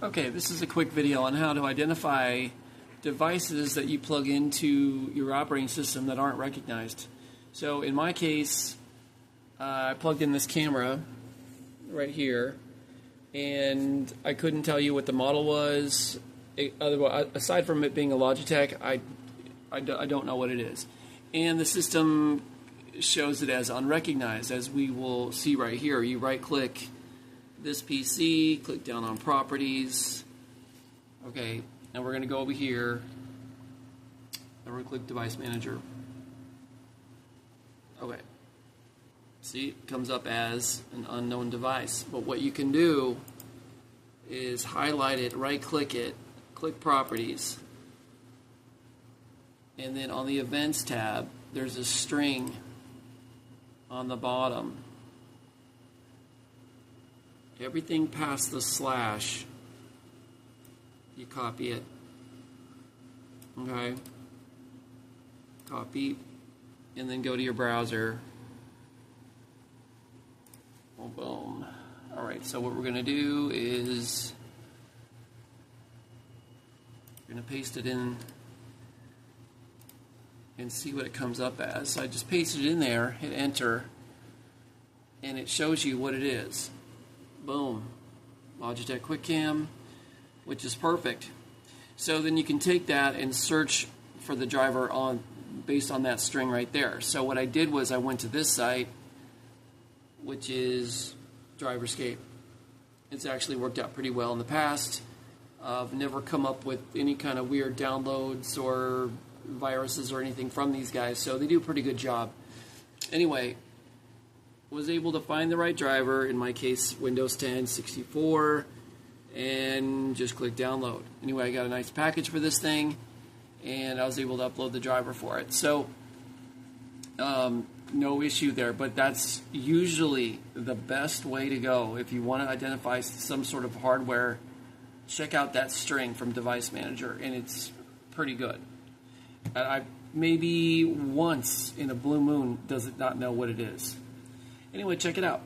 Okay, this is a quick video on how to identify devices that you plug into your operating system that aren't recognized. So in my case, I plugged in this camera right here, and I couldn't tell you what the model was. Aside from it being a Logitech, I don't know what it is. And the system shows it as unrecognized, as we will see right here. You right-click this PC, click down on Properties. Okay, and we're going to go over here, and we're going to click Device Manager. Okay. See, it comes up as an unknown device. But what you can do is highlight it, right-click it, click Properties, and then on the Events tab, there's a string on the bottom. Everything past the slash, you copy it. Okay? Copy, and then go to your browser. Boom, boom. Alright, so what we're going to do is we're going to paste it in and see what it comes up as. So I just pasted it in there, hit enter, and it shows you what it is. Boom. Logitech QuickCam, which is perfect. So then you can take that and search for the driver based on that string right there. So what I did was I went to this site, which is DriverScape. It's actually worked out pretty well in the past. I've never come up with any kind of weird downloads or viruses or anything from these guys, so they do a pretty good job. Anyway, was able to find the right driver, in my case Windows 10 64, and just click download. Anyway, I got a nice package for this thing, and I was able to upload the driver for it. So no issue there, but that's usually the best way to go. If you want to identify some sort of hardware, check out that string from Device Manager, and it's pretty good. I maybe once in a blue moon does it not know what it is. Anyway, check it out.